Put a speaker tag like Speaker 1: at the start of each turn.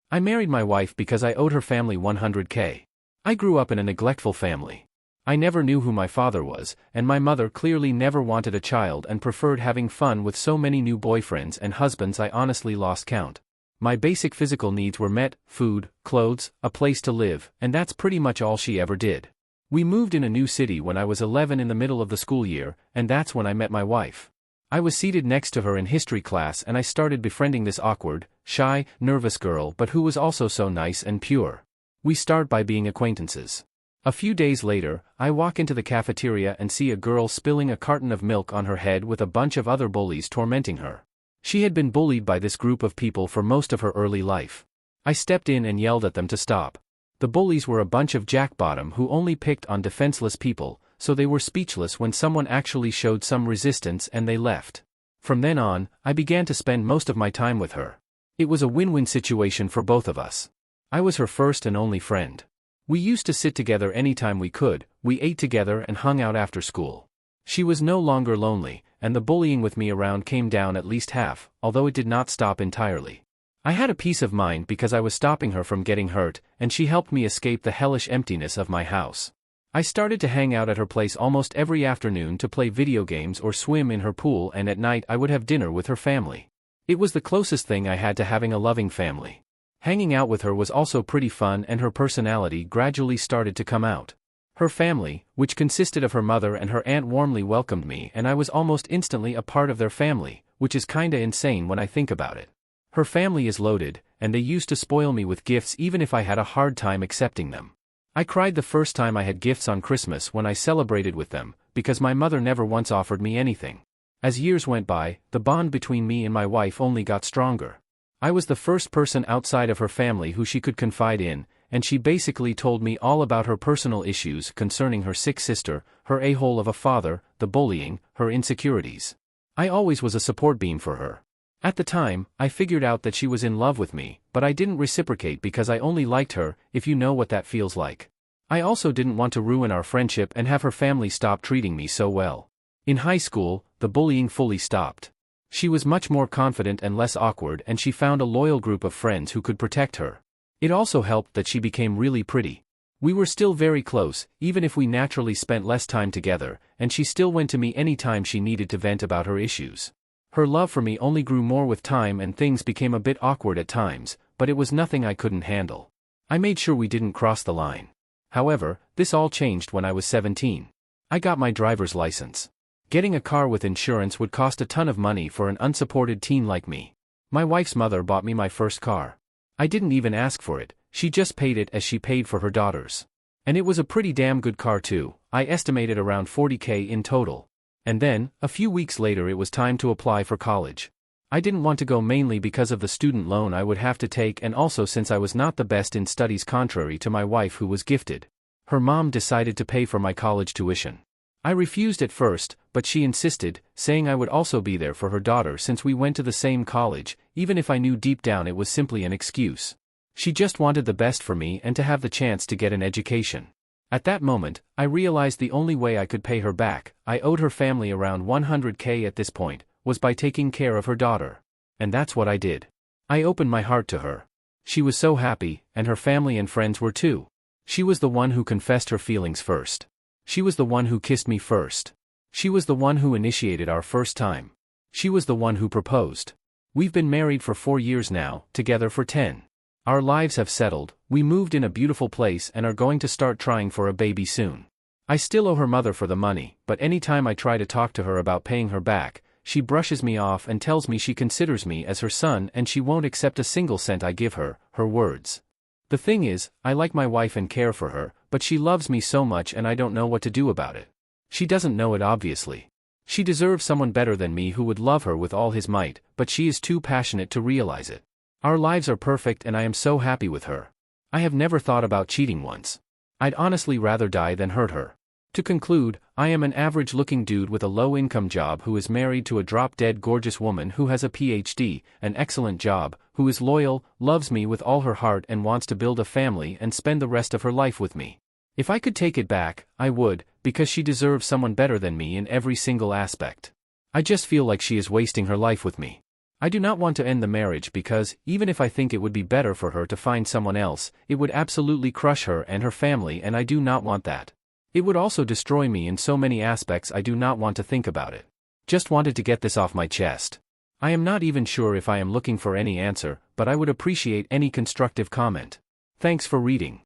Speaker 1: I married my wife because I owed her family 100K. I grew up in a neglectful family. I never knew who my father was, and my mother clearly never wanted a child and preferred having fun with so many new boyfriends and husbands I honestly lost count. My basic physical needs were met: food, clothes, a place to live, and that's pretty much all she ever did. We moved in a new city when I was 11 in the middle of the school year, and that's when I met my wife. I was seated next to her in history class and I started befriending this awkward, shy, nervous girl but who was also so nice and pure. We start by being acquaintances. A few days later, I walk into the cafeteria and see a girl spilling a carton of milk on her head with a bunch of other bullies tormenting her. She had been bullied by this group of people for most of her early life. I stepped in and yelled at them to stop. The bullies were a bunch of jackbottom who only picked on defenseless people, so they were speechless when someone actually showed some resistance and they left. From then on, I began to spend most of my time with her. It was a win-win situation for both of us. I was her first and only friend. We used to sit together anytime we could, we ate together and hung out after school. She was no longer lonely, and the bullying with me around came down at least half, although it did not stop entirely. I had a peace of mind because I was stopping her from getting hurt, and she helped me escape the hellish emptiness of my house. I started to hang out at her place almost every afternoon to play video games or swim in her pool, and at night I would have dinner with her family. It was the closest thing I had to having a loving family. Hanging out with her was also pretty fun and her personality gradually started to come out. Her family, which consisted of her mother and her aunt, warmly welcomed me and I was almost instantly a part of their family, which is kinda insane when I think about it. Her family is loaded, and they used to spoil me with gifts even if I had a hard time accepting them. I cried the first time I had gifts on Christmas when I celebrated with them, because my mother never once offered me anything. As years went by, the bond between me and my wife only got stronger. I was the first person outside of her family who she could confide in, and she basically told me all about her personal issues concerning her sick sister, her a-hole of a father, the bullying, her insecurities. I always was a support beam for her. At the time, I figured out that she was in love with me, but I didn't reciprocate because I only liked her, if you know what that feels like. I also didn't want to ruin our friendship and have her family stop treating me so well. In high school, the bullying fully stopped. She was much more confident and less awkward, and she found a loyal group of friends who could protect her. It also helped that she became really pretty. We were still very close, even if we naturally spent less time together, and she still went to me anytime she needed to vent about her issues. Her love for me only grew more with time and things became a bit awkward at times, but it was nothing I couldn't handle. I made sure we didn't cross the line. However, this all changed when I was 17. I got my driver's license. Getting a car with insurance would cost a ton of money for an unsupported teen like me. My wife's mother bought me my first car. I didn't even ask for it, she just paid it as she paid for her daughters. And it was a pretty damn good car too, I estimated around 40K in total. And then, a few weeks later it was time to apply for college. I didn't want to go mainly because of the student loan I would have to take and also since I was not the best in studies contrary to my wife who was gifted. Her mom decided to pay for my college tuition. I refused at first, but she insisted, saying I would also be there for her daughter since we went to the same college, even if I knew deep down it was simply an excuse. She just wanted the best for me and to have the chance to get an education. At that moment, I realized the only way I could pay her back, I owed her family around 100K at this point, was by taking care of her daughter. And that's what I did. I opened my heart to her. She was so happy, and her family and friends were too. She was the one who confessed her feelings first. She was the one who kissed me first. She was the one who initiated our first time. She was the one who proposed. We've been married for 4 years now, together for 10. Our lives have settled, we moved in a beautiful place and are going to start trying for a baby soon. I still owe her mother for the money, but anytime I try to talk to her about paying her back, she brushes me off and tells me she considers me as her son and she won't accept a single cent I give her, her words. The thing is, I like my wife and care for her, but she loves me so much and I don't know what to do about it. She doesn't know it obviously. She deserves someone better than me who would love her with all his might, but she is too passionate to realize it. Our lives are perfect and I am so happy with her. I have never thought about cheating once. I'd honestly rather die than hurt her. To conclude, I am an average-looking dude with a low-income job who is married to a drop-dead gorgeous woman who has a PhD, an excellent job, who is loyal, loves me with all her heart and wants to build a family and spend the rest of her life with me. If I could take it back, I would, because she deserves someone better than me in every single aspect. I just feel like she is wasting her life with me. I do not want to end the marriage because, even if I think it would be better for her to find someone else, it would absolutely crush her and her family, and I do not want that. It would also destroy me in so many aspects. I do not want to think about it. Just wanted to get this off my chest. I am not even sure if I am looking for any answer, but I would appreciate any constructive comment. Thanks for reading.